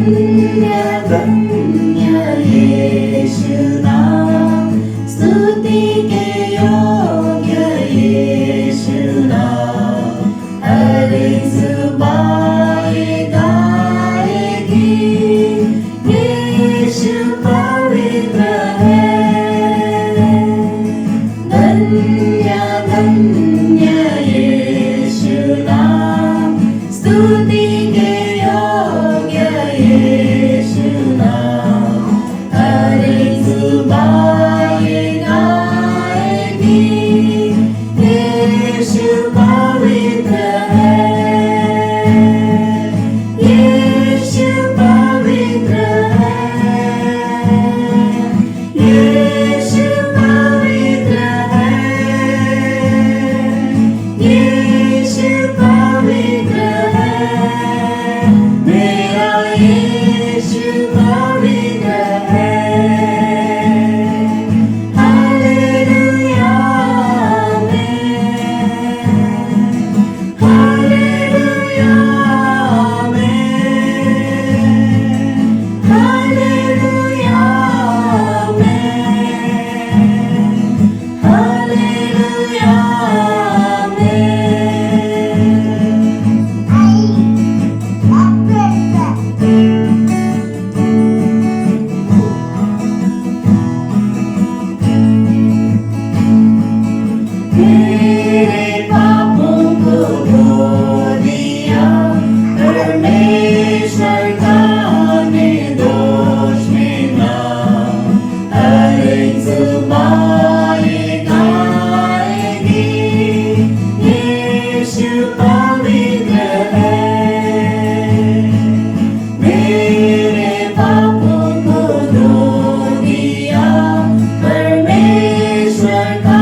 धन्य धन्य यीशु नाम, स्तुति के योग्य यीशु नाम, हर एक जुबान गाएगी, यीशु पवित्र है। धन्य धन्य यीशु नाम, स्तुति के योग्य यीशु नाम, हर एक जुबान गाएगी, यीशु पवित्र है, यीशु पवित्र है, यीशु पवित्र है, यीशु पवित्र है, मेरा यीशु पवित्र है। Hallelujah amen, hallelujah amen, hallelujah amen, hallelujah मेरे पापों को धो दिया परमेश्वर का निर्दोष मेरा, हर एक जुबान गाएगी, यीशु पवित्र है। मेरे पापों को धो दिया परमेश्वर का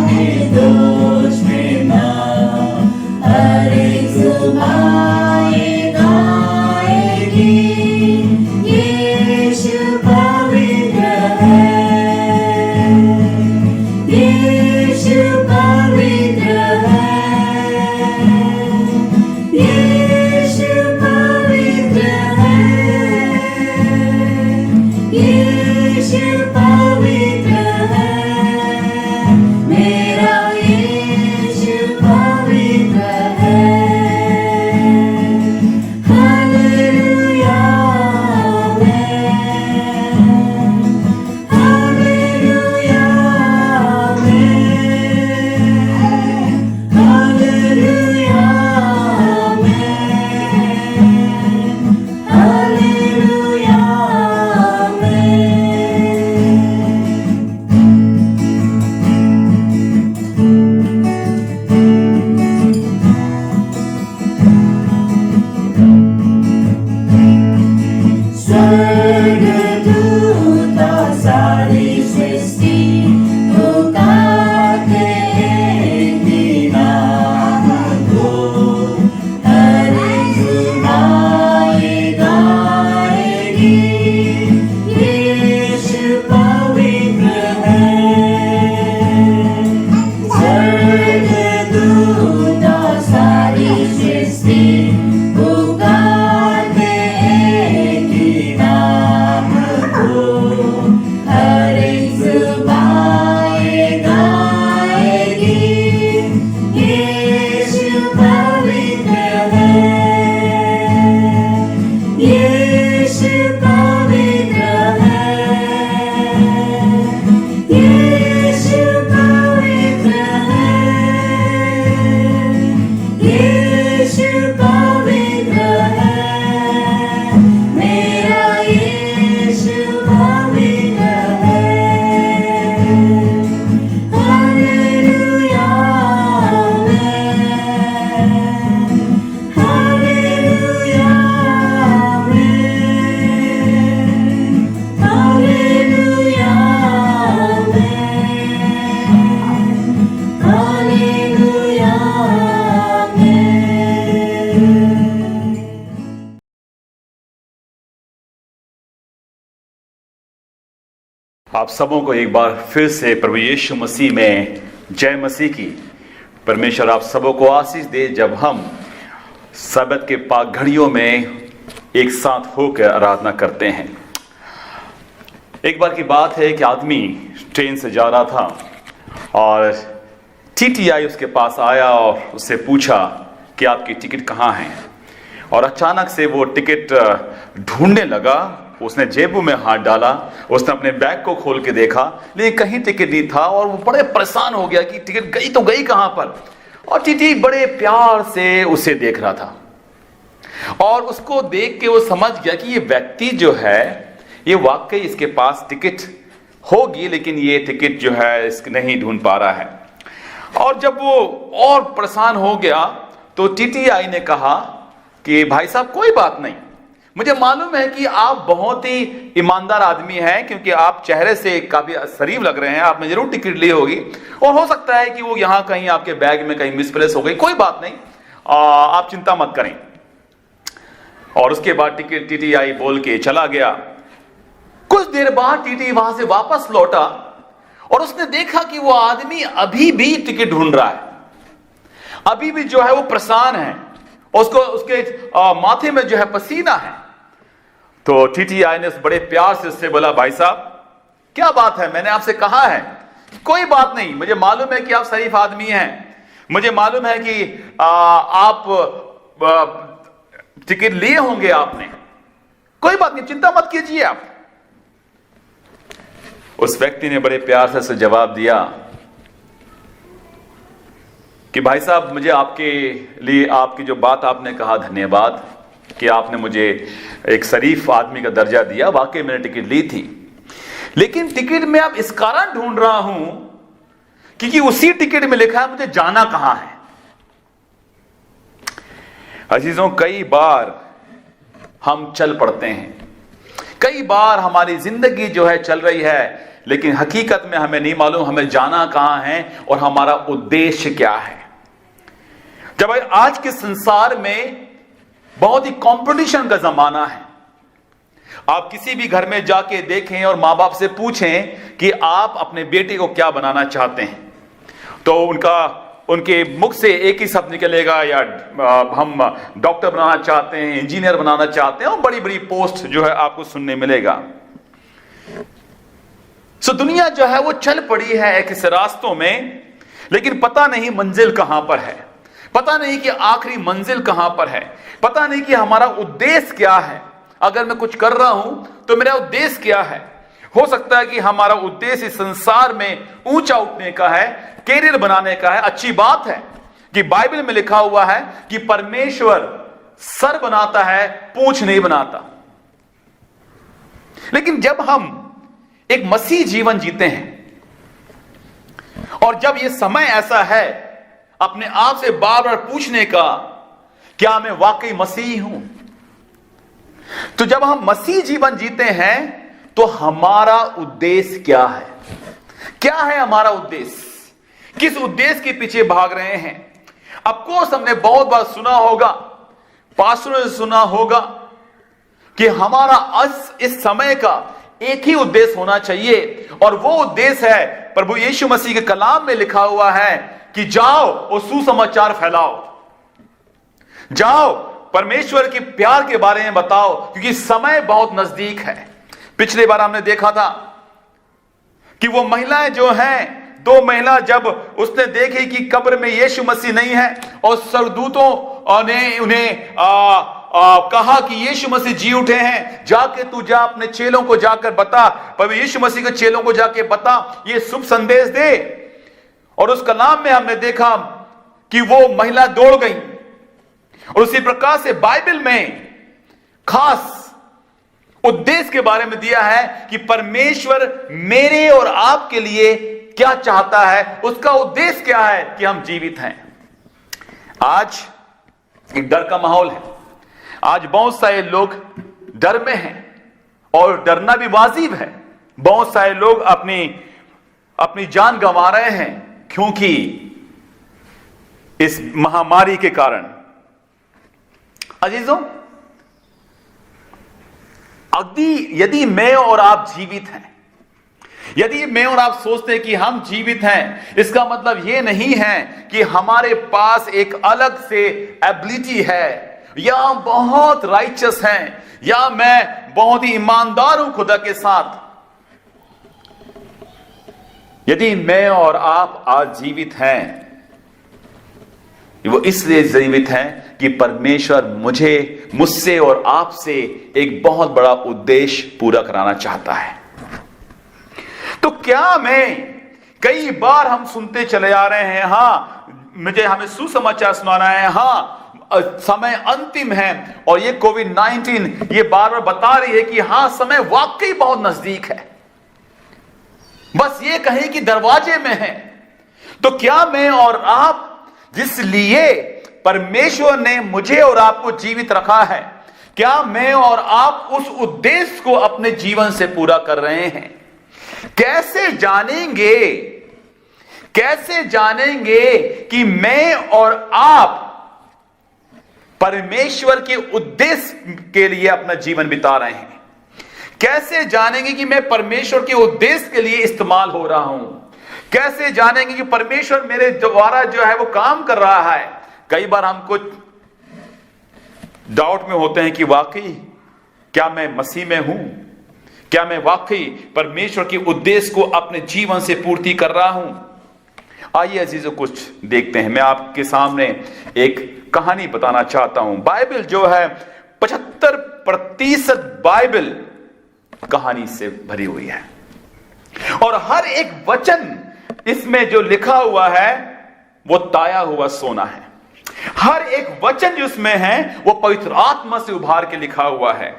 निर्दोष मेरा, हर एक जुबान गाएगी, यीशु पवित्र है, यीशु पवित्र है, यीशु पवित्र है, यीशु पवित्र है, मेरा यीशु पवित्र है। Hallelujah amen, hallelujah amen, hallelujah amen, hallelujah स्वर्गदूत और सारी सृष्टि पुकारते हैं नाम को, हर एक जुबान गाएगी, यीशु पवित्र है। स्वर्गदूत और सारी सृष्टि पुकारते हैं नाम को, हर एक जुबान गाएगी, यीशु पवित्र है, यीशु पवित्र है, यीशु पवित्र है, यीशु पवित्र है, मेरा यीशु पवित्र है। Hallelujah amen, hallelujah amen, hallelujah amen, hallelujah amen. आप सबों को एक बार फिर से प्रभु यीशु मसीह में जय मसीह की। परमेश्वर आप सबों को आशीष दे। जब हम सब्त के पाक घड़ियों में एक साथ होकर आराधना करते हैं। एक बार की बात है कि आदमी ट्रेन से जा रहा था और टीटीआई उसके पास आया और उससे पूछा कि आपकी टिकट कहाँ है। और अचानक से वो टिकट ढूंढने लगा। उसने जेबों में हाथ डाला, उसने अपने बैग को खोल के देखा, लेकिन कहीं टिकट नहीं था। और वो बड़े परेशान हो गया कि टिकट गई तो गई कहां पर। और टीटी बड़े प्यार से उसे देख रहा था और उसको देख के वो समझ गया कि ये व्यक्ति जो है, ये वाकई इसके पास टिकट होगी, लेकिन ये टिकट जो है इसको नहीं ढूंढ पा रहा है। और जब वो और परेशान हो गया तो टीटीआई ने कहा कि भाई साहब कोई बात नहीं, मुझे मालूम है कि आप बहुत ही ईमानदार आदमी हैं, क्योंकि आप चेहरे से काफी शरीफ लग रहे हैं, आपने जरूर टिकट ली होगी और हो सकता है कि वो यहां कहीं आपके बैग में कहीं मिसप्लेस हो गई। कोई बात नहीं, आप चिंता मत करें। और उसके बाद टिकट टीटीआई बोल के चला गया। कुछ देर बाद टीटी वहां से वापस लौटा और उसने देखा कि वो आदमी अभी भी टिकट ढूंढ रहा है, अभी भी जो है वो परेशान है, उसको उसके माथे में जो है पसीना है। तो टीटीआई ने बड़े प्यार से उससे बोला, भाई साहब क्या बात है, मैंने आपसे कहा है कोई बात नहीं, मुझे मालूम है कि आप शरीफ आदमी हैं, मुझे मालूम है कि आप टिकट लिए होंगे आपने, कोई बात नहीं, चिंता मत कीजिए आप। उस व्यक्ति ने बड़े प्यार से जवाब दिया कि भाई साहब, मुझे आपके लिए आपकी जो बात आपने कहा धन्यवाद कि आपने मुझे एक शरीफ आदमी का दर्जा दिया, वाकई मैंने टिकट ली थी, लेकिन टिकट में अब इस कारण ढूंढ रहा हूं क्योंकि उसी टिकट में लिखा है मुझे जाना कहां है। अजीजों, कई बार हम चल पड़ते हैं, कई बार हमारी जिंदगी जो है चल रही है, लेकिन हकीकत में हमें नहीं मालूम हमें जाना कहां है और हमारा उद्देश्य क्या है। जब आज के संसार में बहुत ही कंपटीशन का जमाना है, आप किसी भी घर में जाके देखें और मां बाप से पूछें कि आप अपने बेटे को क्या बनाना चाहते हैं, तो उनके मुख से एक ही शब्द निकलेगा, या हम डॉक्टर बनाना चाहते हैं, इंजीनियर बनाना चाहते हैं, और बड़ी बड़ी पोस्ट जो है आपको सुनने मिलेगा। सो दुनिया जो है वो चल पड़ी है एक इस रास्तों में, लेकिन पता नहीं मंजिल कहां पर है, पता नहीं कि आखिरी मंजिल कहां पर है, पता नहीं कि हमारा उद्देश्य क्या है। अगर मैं कुछ कर रहा हूं तो मेरा उद्देश्य क्या है। हो सकता है कि हमारा उद्देश्य इस संसार में ऊंचा उठने का है, कैरियर बनाने का है। अच्छी बात है कि बाइबल में लिखा हुआ है कि परमेश्वर सर बनाता है, पूंछ नहीं बनाता। लेकिन जब हम एक मसीह जीवन जीते हैं और जब यह समय ऐसा है अपने आप से बार बार पूछने का, क्या मैं वाकई मसीह हूं, तो जब हम मसीह जीवन जीते हैं तो हमारा उद्देश्य क्या है, क्या है हमारा उद्देश्य, किस उद्देश्य के पीछे भाग रहे हैं। अफकोर्स हमने बहुत बार सुना होगा, पास्टरों ने सुना होगा कि हमारा इस समय का एक ही उद्देश्य होना चाहिए, और वो उद्देश्य है प्रभु यीशु मसीह के कलाम में लिखा हुआ है कि जाओ और सुसमाचार फैलाओ, जाओ परमेश्वर के प्यार के बारे में बताओ, क्योंकि समय बहुत नजदीक है। पिछली बार हमने देखा था कि वो महिलाएं जो हैं, दो महिला जब उसने देखी कि कब्र में यीशु मसीह नहीं है और स्वर्गदूतों ने उन्हें कहा कि यीशु मसीह जी उठे हैं, जाके तू जा अपने चेलों को जाकर बता, पर यीशु मसीह के चेलों को जाके बता, ये शुभ संदेश दे। और उस कलाम में हमने देखा कि वो महिला दौड़ गई। और उसी प्रकार से बाइबल में खास उद्देश्य के बारे में दिया है कि परमेश्वर मेरे और आपके लिए क्या चाहता है, उसका उद्देश्य क्या है कि हम जीवित हैं। आज एक डर का माहौल है, आज बहुत सारे लोग डर में हैं और डरना भी वाजिब है। बहुत सारे लोग अपनी जान गंवा रहे हैं क्योंकि इस महामारी के कारण। अजीजों, यदि मैं और आप जीवित हैं, यदि मैं और आप सोचते हैं कि हम जीवित हैं, इसका मतलब यह नहीं है कि हमारे पास एक अलग से एबिलिटी है या बहुत राइचस हैं, या मैं बहुत ही ईमानदार हूं खुदा के साथ। यदि मैं और आप आज जीवित हैं, वो इसलिए जीवित हैं कि परमेश्वर मुझसे और आपसे एक बहुत बड़ा उद्देश्य पूरा कराना चाहता है। तो क्या कई बार हम सुनते चले आ रहे हैं, हमें सुसमाचार सुनाना है, समय अंतिम है, और ये कोविड-19 ये बार बार बता रही है कि समय वाकई बहुत नजदीक है, बस ये कहें कि दरवाजे में है। तो क्या मैं और आप, जिसलिए परमेश्वर ने मुझे और आपको जीवित रखा है, क्या मैं और आप उस उद्देश्य को अपने जीवन से पूरा कर रहे हैं? कैसे जानेंगे कि मैं और आप परमेश्वर के उद्देश्य के लिए अपना जीवन बिता रहे हैं? कैसे जानेंगे कि मैं परमेश्वर के उद्देश्य के लिए इस्तेमाल हो रहा हूं? कैसे जानेंगे कि परमेश्वर मेरे द्वारा जो है वो काम कर रहा है? कई बार हम कुछ डाउट में होते हैं कि वाकई क्या मैं मसीह में हूं? क्या मैं वाकई परमेश्वर के उद्देश्य को अपने जीवन से पूर्ति कर रहा हूं? आइए अजीजों, कुछ देखते हैं। मैं आपके सामने एक कहानी बताना चाहता हूं। बाइबल जो है 75% बाइबल कहानी से भरी हुई है, और हर एक वचन इसमें जो लिखा हुआ है वो ताया हुआ सोना है। हर एक वचन जो इसमें है वो पवित्र आत्मा से उभार के लिखा हुआ है।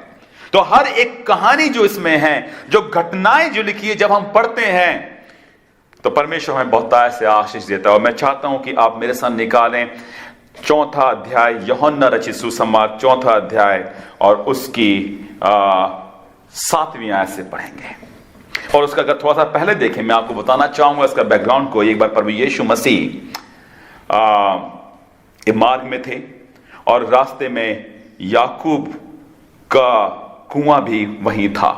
तो हर एक कहानी जो इसमें है, जो घटनाएं जो लिखी है, जब हम पढ़ते हैं तो परमेश्वर हमें बहुतायत से आशीष देता है। और मैं चाहता हूं कि आप मेरे साथ निकालें 4 अध्याय, यूहन्ना रचित सुसमाचार 4 अध्याय, और उसकी 7वीं आयत से पढ़ेंगे। और उसका अगर थोड़ा सा पहले देखें, मैं आपको बताना चाहूंगा इसका बैकग्राउंड को। एक बार प्रभु यीशु मसीह मार्ग में थे, और रास्ते में याकूब का कुआं भी वहीं था।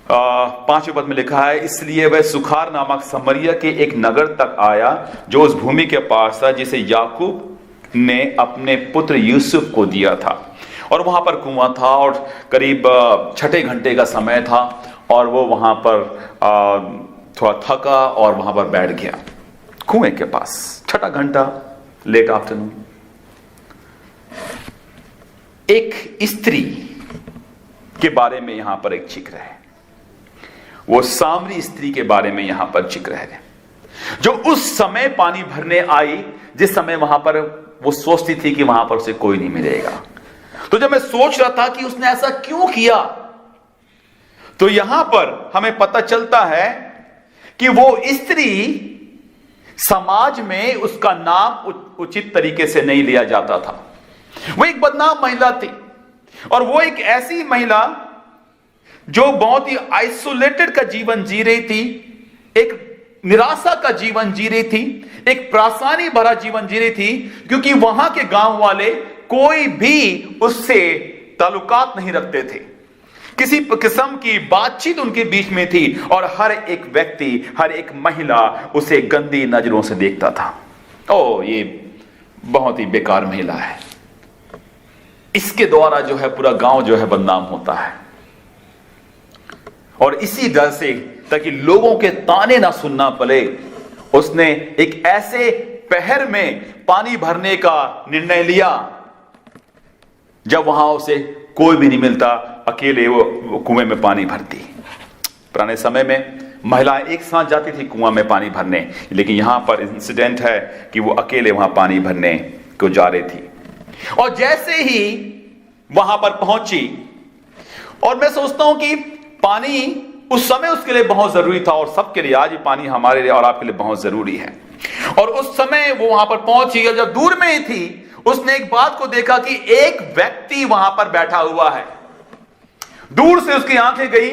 5वें पद में लिखा है, इसलिए वह सुखार नामक समरिया के एक नगर तक आया जो उस भूमि के पास था जिसे याकूब ने अपने पुत्र यूसुफ को दिया था। और वहां पर कुआं था, और करीब 6 घंटे का समय था, और वो वहां पर थोड़ा थका और वहां पर बैठ गया कुएं के पास। 6 घंटा, लेट आफ्टरनून। एक स्त्री के बारे में यहां पर एक जिक्र है, वो सामरी स्त्री के बारे में यहां पर जिक्र है, जो उस समय पानी भरने आई, जिस समय वहां पर वो सोचती थी कि वहां पर उसे कोई नहीं मिलेगा। तो जब मैं सोच रहा था कि उसने ऐसा क्यों किया, तो यहां पर हमें पता चलता है कि वो स्त्री, समाज में उसका नाम उचित तरीके से नहीं लिया जाता था। वो एक बदनाम महिला थी, और वो एक ऐसी महिला जो बहुत ही आइसोलेटेड का जीवन जी रही थी, एक निराशा का जीवन जी रही थी, एक परेशानी भरा जीवन जी रही थी, क्योंकि वहां के गांव वाले कोई भी उससे ताल्लुकात नहीं रखते थे। किसी किस्म की बातचीत उनके बीच में थी, और हर एक व्यक्ति, हर एक महिला उसे गंदी नजरों से देखता था। ओ, ये बहुत ही बेकार महिला है, इसके द्वारा जो है पूरा गांव जो है बदनाम होता है। और इसी डर से, ताकि लोगों के ताने ना सुनना पड़े, उसने एक ऐसे पहर में पानी भरने का निर्णय लिया जब वहां उसे कोई भी नहीं मिलता, अकेले वो कुएं में पानी भरती। पुराने समय में महिलाएं एक साथ जाती थी कुआं में पानी भरने, लेकिन यहां पर इंसिडेंट है कि वो अकेले वहां पानी भरने को जा रही थी। और जैसे ही वहां पर पहुंची, और मैं सोचता हूं कि पानी उस समय उसके लिए बहुत जरूरी था, और सबके लिए आज पानी हमारे लिए और आपके लिए बहुत जरूरी है। और उस समय वो वहां पर पहुंची, और जब दूर में ही थी, उसने एक बात को देखा कि एक व्यक्ति वहां पर बैठा हुआ है। दूर से उसकी आंखें गई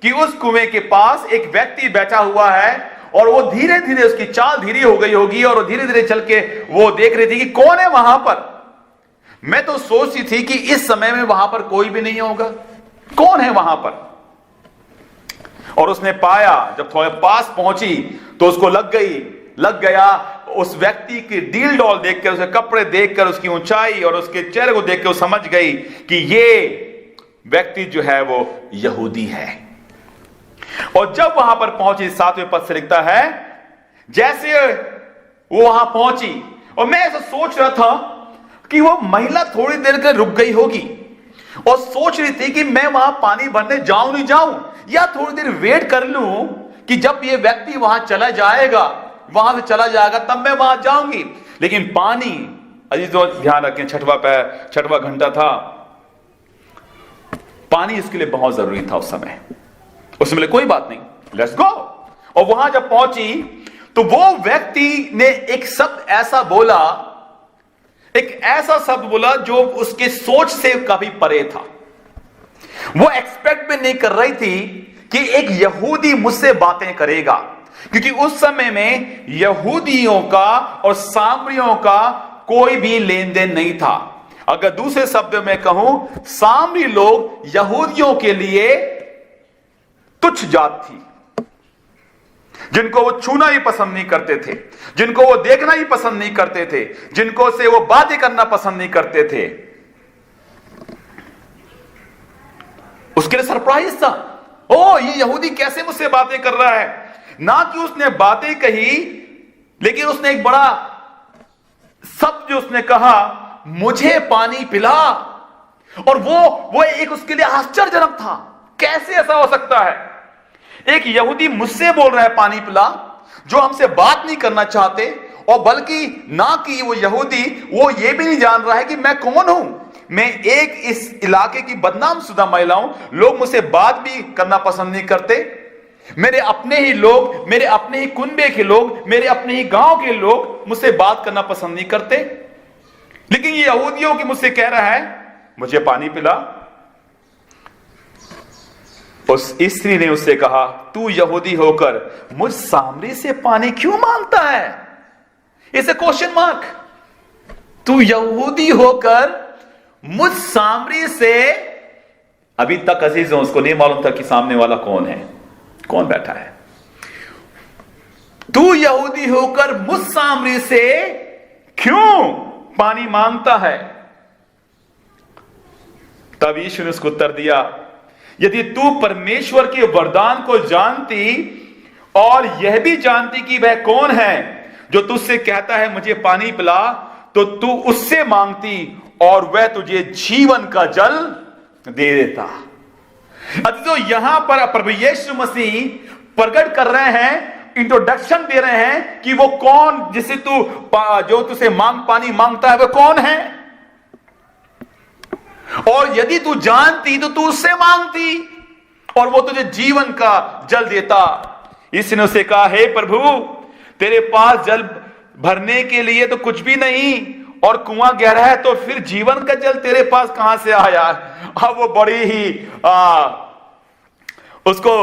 कि उस कुएं के पास एक व्यक्ति बैठा हुआ है, और वो धीरे धीरे, उसकी चाल धीरे हो गई होगी, और वो धीरे धीरे चल के वो देख रही थी कि कौन है वहां पर। मैं तो सोचती थी कि इस समय में वहां पर कोई भी नहीं होगा, कौन है वहां पर। और उसने पाया, जब थोड़े पास पहुंची तो उसको लग गया उस व्यक्ति की डील डॉल देखकर, उसके कपड़े देखकर, उसकी ऊंचाई और उसके चेहरे को देखकर वो समझ गई कि ये व्यक्ति जो है वो यहूदी है। और जब वहां पर पहुंची, 7वें पद से लिखता है, जैसे वो वहां पहुंची, और मैं ऐसा सोच रहा था कि वो महिला थोड़ी देर के रुक गई होगी और सोच रही थी कि मैं वहां पानी भरने जाऊं नहीं जाऊं, या थोड़ी देर वेट कर लूं कि जब ये व्यक्ति वहां चला जाएगा, वहां से चला जाएगा, तब मैं वहां जाऊंगी। लेकिन पानी, अजीजों ध्यान रखें, छठवां घंटा था, पानी इसके लिए बहुत जरूरी था उस समय। उसमें बोले कोई बात नहीं, लेट्स गो। और वहां जब पहुंची तो वो व्यक्ति ने एक शब्द ऐसा बोला, एक ऐसा शब्द बोला जो उसके सोच से काफी परे था। वो एक्सपेक्ट भी नहीं कर रही थी कि एक यहूदी मुझसे बातें करेगा, क्योंकि उस समय में यहूदियों का और सामरियों का कोई भी लेन देन नहीं था। अगर दूसरे शब्दों में कहूं, सामरी लोग यहूदियों के लिए तुच्छ जात थी, जिनको वो छूना ही पसंद नहीं करते थे, जिनको वो देखना ही पसंद नहीं करते थे, जिनको से वो बातें करना पसंद नहीं करते थे। उसके लिए सरप्राइज था, ओ ये यहूदी कैसे मुझसे बातें कर रहा है। ना कि उसने बातें कही, लेकिन उसने एक बड़ा शब्द जो उसने कहा, मुझे पानी पिला। और वो एक उसके लिए आश्चर्यजनक था, कैसे ऐसा हो सकता है, एक यहूदी मुझसे बोल रहा है पानी पिला, जो हमसे बात नहीं करना चाहते, और बल्कि ना कि वो यहूदी वो ये भी नहीं जान रहा है कि मैं कौन हूं। मैं एक इस इलाके की बदनाम शुदा महिला हूं, लोग मुझसे बात भी करना पसंद नहीं करते, मेरे अपने ही लोग, मेरे अपने ही कुनबे के लोग, मेरे अपने ही गांव के लोग मुझसे बात करना पसंद नहीं करते। लेकिन ये यहूदियों की मुझसे कह रहा है मुझे पानी पिला। उस स्त्री ने उससे कहा, तू यहूदी होकर मुझ सामरी से पानी क्यों मांगता है? इसे क्वेश्चन मार्क। तू यहूदी होकर मुझ सामरी से, अभी तक अजीजों उसको नहीं मालूम था कि सामने वाला कौन है, कौन बैठा है। तू यहूदी होकर मुझ सामरी से क्यों पानी मांगता है? तब यीशु ने उसको उत्तर दिया, यदि तू परमेश्वर के वरदान को जानती और यह भी जानती कि वह कौन है जो तुझसे कहता है मुझे पानी पिला, तो तू उससे मांगती और वह तुझे जीवन का जल दे देता। तो यहां पर प्रभु यीशु मसीह प्रकट कर रहे हैं, इंट्रोडक्शन दे रहे हैं कि वो कौन, जिसे तू जो तुझसे पानी मांगता है वो कौन है, और यदि तू जानती तो तू उससे मांगती और वो तुझे जीवन का जल देता। इसने उसे कहा, हे प्रभु, तेरे पास जल भरने के लिए तो कुछ भी नहीं और कुआं गहरा है, तो फिर जीवन का जल तेरे पास कहां से आया? अब वो बड़ी ही उसको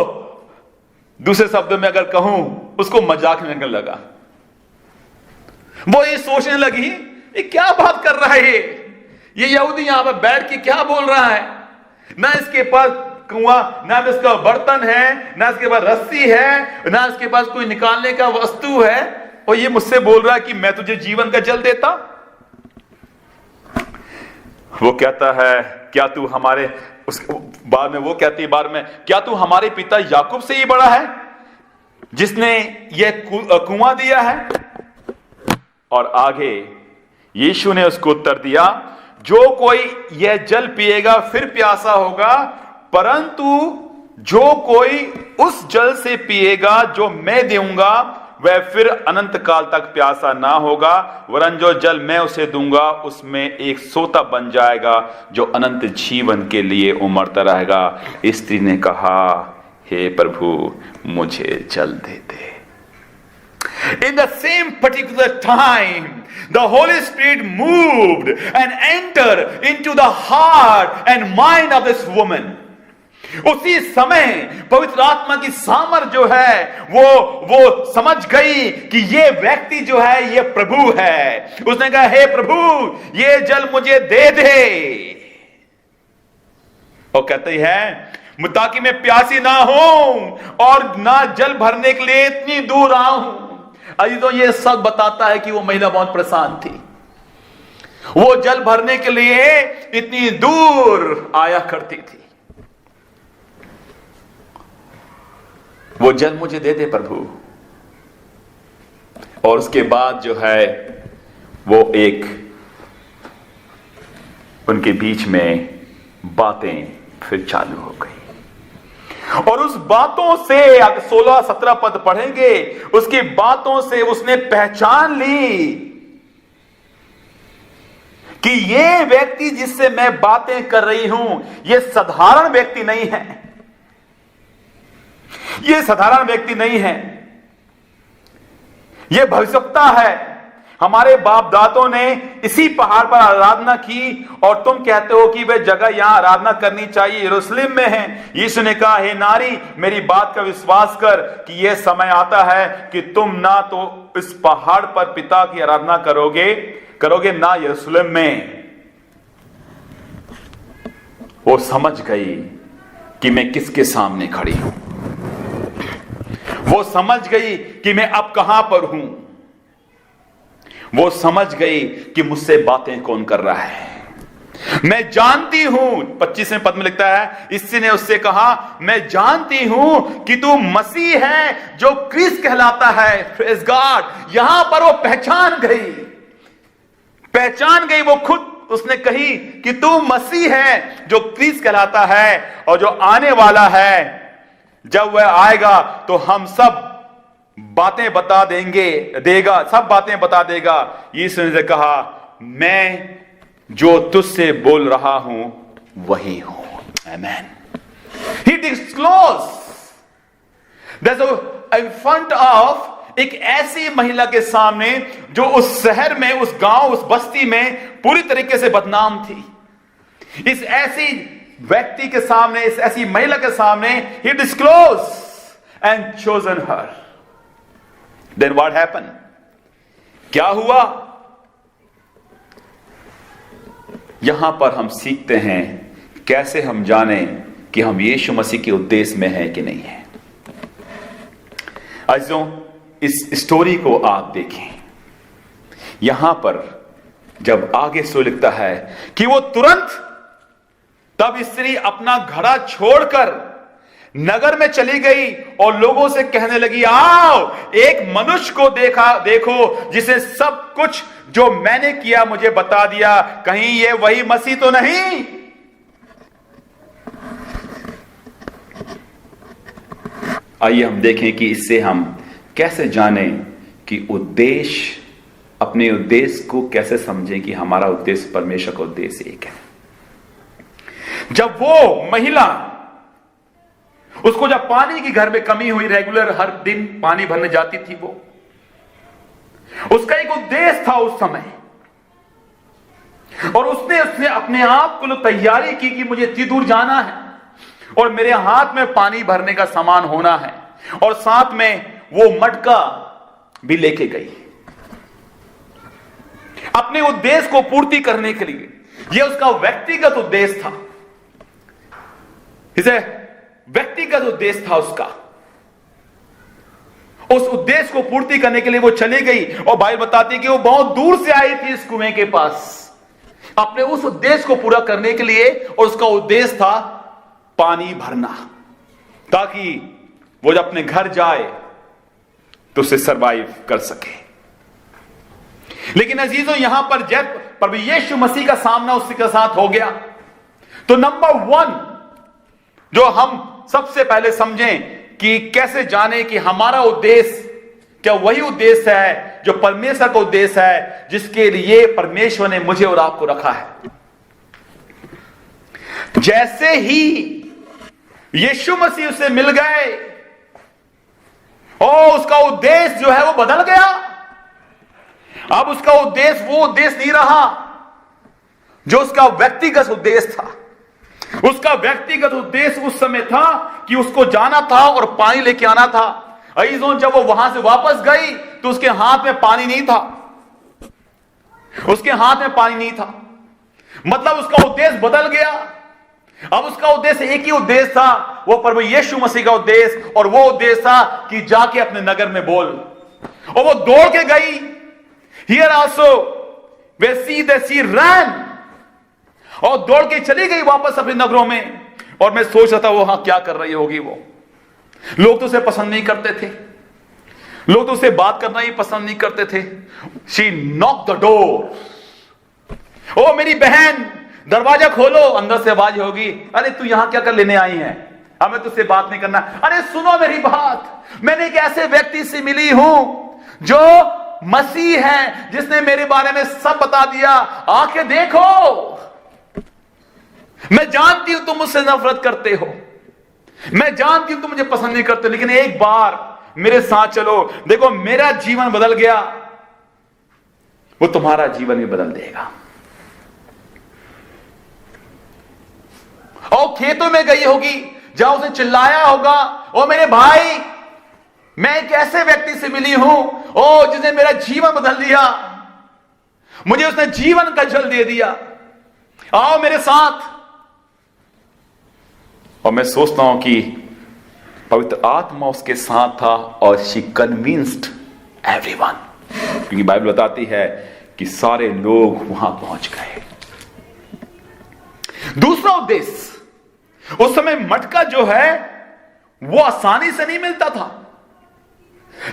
दूसरे शब्दों में अगर कहूं, उसको मजाक में लगने लगा। वो ये सोचने लगी, ये क्या बात कर रहा है, ये यहूदी यहां पर बैठ के क्या बोल रहा है? ना इसके पास कुआं, ना इसका बर्तन है, ना इसके पास रस्सी है, ना इसके पास कोई निकालने का वस्तु है, और ये मुझसे बोल रहा है कि मैं तुझे जीवन का जल देता। वो कहता है, क्या तू हमारे, उस बाद में वो कहती है, बाद में, क्या तू हमारे पिता याकूब से ही बड़ा है जिसने ये कुआं दिया है? और आगे यीशु ने उसको उत्तर दिया, जो कोई यह जल पिएगा फिर प्यासा होगा, परंतु जो कोई उस जल से पिएगा जो मैं दूंगा वह फिर अनंत काल तक प्यासा ना होगा, वरन जो जल मैं उसे दूंगा उसमें एक सोता बन जाएगा जो अनंत जीवन के लिए उमड़ता रहेगा। स्त्री ने कहा, हे प्रभु, मुझे जल दे दे। In the same particular time, the Holy Spirit moved and entered into the heart and mind of this woman. उसी समय पवित्र आत्मा की सामर्थ जो है वो समझ गई कि ये व्यक्ति जो है ये प्रभु है। उसने कहा, हे प्रभु, ये जल मुझे दे दे। और कहती है, ताकि मैं प्यासी ना हूं और ना जल भरने के लिए इतनी दूर आऊं। अजीजों, ये सब बताता है कि वो महिला बहुत परेशान थी। वो जल भरने के लिए इतनी दूर आया करती थी। वो जल मुझे दे दे प्रभु। और उसके बाद जो है वो एक उनके बीच में बातें फिर चालू हो गई। और उस बातों से, अगर 16-17 पद पढ़ेंगे, उसकी बातों से उसने पहचान ली कि ये व्यक्ति जिससे मैं बातें कर रही हूं, ये साधारण व्यक्ति नहीं है। ये साधारण व्यक्ति नहीं है, ये भविष्यवक्ता है। हमारे बाप दादों ने इसी पहाड़ पर आराधना की और तुम कहते हो कि वह जगह यहां आराधना करनी चाहिए यरूशलेम में है। यीशु ने कहा, हे नारी, मेरी बात का विश्वास कर कि यह समय आता है कि तुम ना तो इस पहाड़ पर पिता की आराधना करोगे ना यरूशलेम में। वो समझ गई कि मैं किसके सामने खड़ी हूं। वो समझ गई कि मैं अब कहां पर हूं। वो समझ गई कि मुझसे बातें कौन कर रहा है। मैं जानती हूं, 25वें पद में लिखता है, इसी ने उससे कहा, मैं जानती हूं कि तू मसीह है जो क्रिस्त कहलाता है। Praise God. यहां पर वो पहचान गई वो खुद उसने कही कि तू मसीह है जो क्रिस्त कहलाता है और जो आने वाला है। जब वह आएगा तो हम सब बातें बता देगा, सब बातें बता देगा। यीशु ने कहा, मैं जो तुझसे बोल रहा हूं वही हूं। आमेन। He disclosed in front of एक ऐसी महिला के सामने जो उस शहर में, उस गांव, उस बस्ती में पूरी तरीके से बदनाम थी। इस ऐसी व्यक्ति के सामने, इस ऐसी महिला के सामने he disclosed and chosen her. Then what happened? क्या हुआ? यहां पर हम सीखते हैं कैसे हम जाने कि हम यीशु मसीह के उद्देश्य में हैं कि नहीं है। अजीजों, इस स्टोरी को आप देखें। यहां पर जब आगे सो लिखता है कि वो तुरंत तब स्त्री अपना घड़ा छोड़कर नगर में चली गई और लोगों से कहने लगी, आओ एक मनुष्य को देखो जिसे सब कुछ जो मैंने किया मुझे बता दिया। कहीं ये वही मसीह तो नहीं? आइए हम देखें कि इससे हम कैसे जानें कि उद्देश्य, अपने उद्देश्य को कैसे समझें कि हमारा उद्देश्य परमेश्वर का उद्देश्य एक है। जब वो महिला, उसको जब पानी की घर में कमी हुई, रेगुलर हर दिन पानी भरने जाती थी, वो उसका एक उद्देश्य था उस समय। और उसने अपने आप को तैयारी की कि मुझे इतनी दूर जाना है और मेरे हाथ में पानी भरने का सामान होना है, और साथ में वो मटका भी लेके गई अपने उद्देश्य को पूर्ति करने के लिए। यह उसका व्यक्तिगत उद्देश्य था, इसे व्यक्तिगत उद्देश्य था उसका। उस उद्देश्य को पूर्ति करने के लिए वो चली गई। और बाइबल बताती है कि वो बहुत दूर से आई थी इस कुएं के पास अपने उस उद्देश्य को पूरा करने के लिए। और उसका उद्देश्य था पानी भरना, ताकि वो जब अपने घर जाए तो उसे सरवाइव कर सके। लेकिन अजीजों, यहां पर जब प्रभु यीशु मसीह का सामना उसके साथ हो गया, तो नंबर 1 जो हम सबसे पहले समझें कि कैसे जाने कि हमारा उद्देश्य क्या वही उद्देश्य है जो परमेश्वर का उद्देश्य है, जिसके लिए परमेश्वर ने मुझे और आपको रखा है। जैसे ही यीशु मसीह से मिल गए और उसका उद्देश्य जो है वो बदल गया। अब उसका उद्देश्य वो उद्देश्य नहीं रहा जो उसका व्यक्तिगत उद्देश्य था। उसका व्यक्तिगत उद्देश्य उस समय था कि उसको जाना था और पानी लेके आना था। अजीजों, जब वो वहां से वापस गई तो उसके हाथ में पानी नहीं था। उसके हाथ में पानी नहीं था, मतलब उसका उद्देश्य बदल गया। अब उसका उद्देश्य एक ही उद्देश्य था, वो प्रभु यीशु मसीह का उद्देश्य, और वो उद्देश्य था कि जाके अपने नगर में बोल। और वो दौड़ के गई। Here also we see the sea run, और दौड़ के चली गई वापस अपने नगरों में। और मैं सोच रहा था वो हाँ क्या कर रही होगी वो। लोग तो उसे पसंद नहीं करते थे, लोग तो उससे बात करना ही पसंद नहीं करते थे। शी नॉक द डोर, ओ मेरी बहन दरवाजा खोलो। अंदर से आवाज होगी, अरे तू यहां क्या कर लेने आई है, हमें तुझसे बात नहीं करना। अरे सुनो मेरी बात, मैंने एक ऐसे व्यक्ति से मिली हूं जो मसीह है, जिसने मेरे बारे में सब बता दिया, आके देखो। मैं जानती हूं तुम मुझसे नफरत करते हो, मैं जानती हूं तुम मुझे पसंद नहीं करते, लेकिन एक बार मेरे साथ चलो, देखो मेरा जीवन बदल गया, वो तुम्हारा जीवन भी बदल देगा। और खेतों में गई होगी, जहां उसने चिल्लाया होगा, ओ मेरे भाई मैं एक ऐसे व्यक्ति से मिली हूं, ओ जिसने मेरा जीवन बदल दिया, मुझे उसने जीवन का जल दे दिया, आओ मेरे साथ। और मैं सोचता हूं कि पवित्र आत्मा उसके साथ था और शी कन्विंस्ड एवरीवन, क्योंकि बाइबल बताती है कि सारे लोग वहां पहुंच गए। दूसरा उद्देश्य, उस समय मटका जो है वो आसानी से नहीं मिलता था,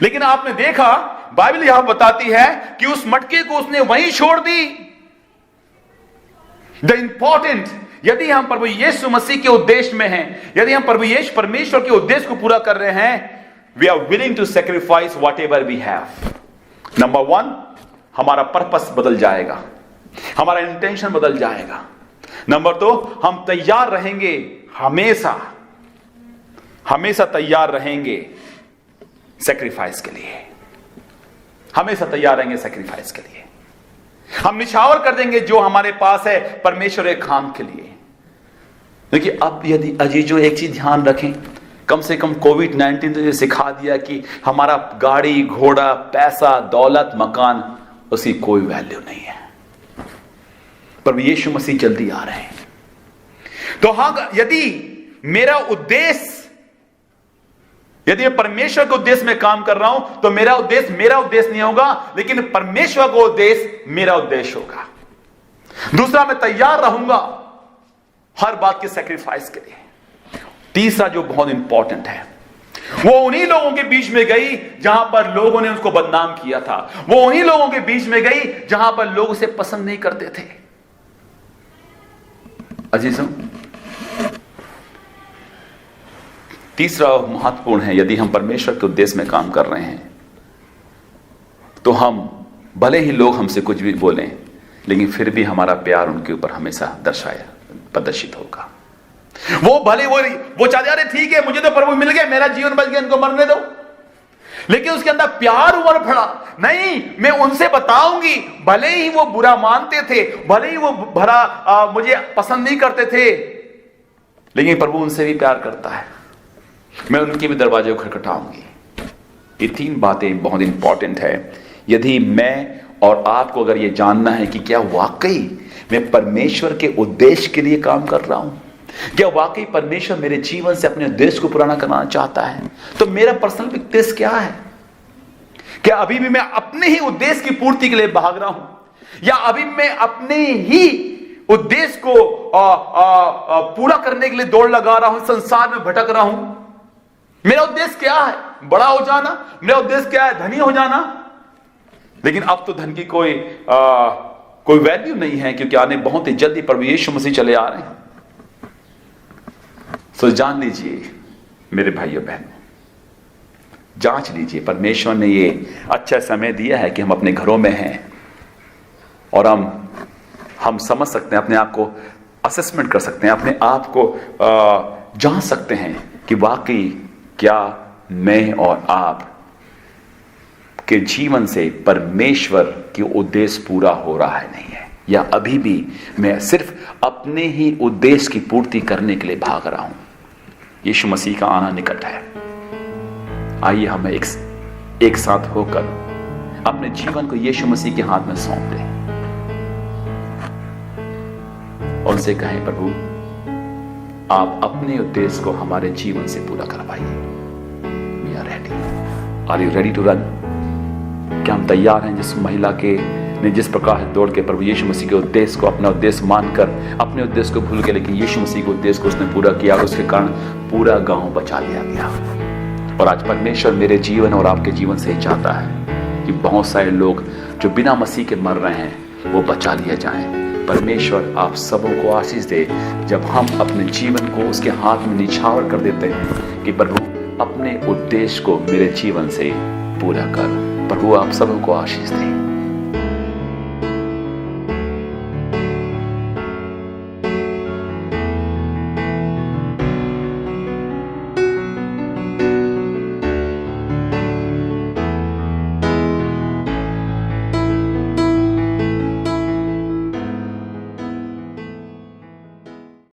लेकिन आपने देखा बाइबल यहां बताती है कि उस मटके को उसने वहीं छोड़ दी। द इंपॉर्टेंट, यदि हम प्रभु यीशु मसीह के उद्देश्य में हैं, यदि हम प्रभु यीशु परमेश्वर के उद्देश्य को पूरा कर रहे हैं, we are willing to sacrifice whatever we have. Number 1, हमारा पर्पस बदल जाएगा, हमारा इंटेंशन बदल जाएगा। नंबर 2, हम तैयार रहेंगे, हमेशा हमेशा तैयार रहेंगे सैक्रिफाइस के लिए, हमेशा तैयार रहेंगे सैक्रिफाइस के लिए। हम निछावर कर देंगे जो हमारे पास है परमेश्वर के काम के लिए। देखिए अब यदि अजीजों एक चीज ध्यान रखें, कम से कम कोविड-19 तो ये सिखा दिया कि हमारा गाड़ी घोड़ा पैसा दौलत मकान उसकी कोई वैल्यू नहीं है, पर यीशु मसीह जल्दी आ रहे हैं। तो हाँ, यदि मेरा उद्देश्य, यदि मैं परमेश्वर के उद्देश्य में काम कर रहा हूं, तो मेरा उद्देश्य नहीं होगा, लेकिन परमेश्वर का उद्देश्य मेरा उद्देश्य होगा। दूसरा, मैं तैयार रहूंगा हर बात के सैक्रिफाइस के लिए। तीसरा जो बहुत इंपॉर्टेंट है, वो उन्हीं लोगों के बीच में गई जहां पर लोगों ने उसको बदनाम किया था, वो उन्हीं लोगों के बीच में गई जहां पर लोग उसे पसंद नहीं करते थे। अजीजों, तीसरा महत्वपूर्ण है, यदि हम परमेश्वर के उद्देश्य में काम कर रहे हैं, तो हम भले ही लोग हमसे कुछ भी बोलें, लेकिन फिर भी हमारा प्यार उनके ऊपर हमेशा प्रदर्शित होगा। वो भले वो चाहते, अरे ठीक है मुझे तो प्रभु मिल गया, मेरा जीवन बच गया, इनको मरने दो, लेकिन उसके अंदर प्यार उमड़ पड़ा, नहीं मैं उनसे बताऊंगी, भले ही वो बुरा मानते थे, भले ही वो भरा मुझे पसंद नहीं करते थे, लेकिन प्रभु उनसे भी प्यार करता है, मैं उनके भी दरवाजे को खटखटाऊंगी। ये 3 बातें बहुत इंपॉर्टेंट है। यदि मैं और आपको अगर ये जानना है कि क्या वाकई मैं परमेश्वर के उद्देश्य के लिए काम कर रहा हूं, क्या वाकई परमेश्वर मेरे जीवन से अपने उद्देश्य को पूरा करना चाहता है, तो मेरा पर्सनल उद्देश्य क्या है? क्या अभी भी मैं अपने ही उद्देश्य की पूर्ति के लिए भाग रहा हूं, या अभी मैं अपने ही उद्देश्य को पूरा करने के लिए दौड़ लगा रहा हूं, संसार में भटक रहा हूं? मेरा उद्देश्य क्या है? बड़ा हो जाना? मेरा उद्देश्य क्या है? धनी हो जाना? लेकिन अब तो धन की कोई वैल्यू नहीं है, क्योंकि आने बहुत ही जल्दी प्रभु यीशु मसीह चले आ रहे हैं। सो जान लीजिए मेरे भाइयों बहनों, जांच लीजिए, परमेश्वर ने ये अच्छा समय दिया है कि हम अपने घरों में हैं और हम समझ सकते हैं, अपने आप को असेसमेंट कर सकते हैं, अपने आप को जांच सकते हैं कि वाकई क्या मैं और आप के जीवन से परमेश्वर के उद्देश्य पूरा हो रहा है नहीं है, या अभी भी मैं सिर्फ अपने ही उद्देश्य की पूर्ति करने के लिए भाग रहा हूं। यीशु मसीह का आना निकट है। आइए हम एक साथ होकर अपने जीवन को यीशु मसीह के हाथ में सौंप दें और उनसे कहें, प्रभु आप अपने उद्देश्य को हमारे जीवन से पूरा करवाइए। We are ready. Are you ready to run? क्या हम तैयार हैं जिस महिला के ने जिस प्रकार से दौड़ के प्रभु यीशु मसीह के उद्देश्य को अपना उद्देश्य मानकर अपने उद्देश्य को भूल के, लेकिन यीशु मसीह के उद्देश्य को उसने पूरा किया और उसके कारण पूरा गांव बचा लिया गया। और आज परमेश्वर मेरे जीवन और आपके जीवन से ही चाहता है कि बहुत सारे लोग जो बिना मसीह के मर रहे हैं वो बचा लिए जाएं। परमेश्वर आप सबों को आशीष दे जब हम अपने जीवन को उसके हाथ में निछावर कर देते हैं कि प्रभु अपने उद्देश्य को मेरे जीवन से पूरा कर। प्रभु आप सबों को आशीष दे।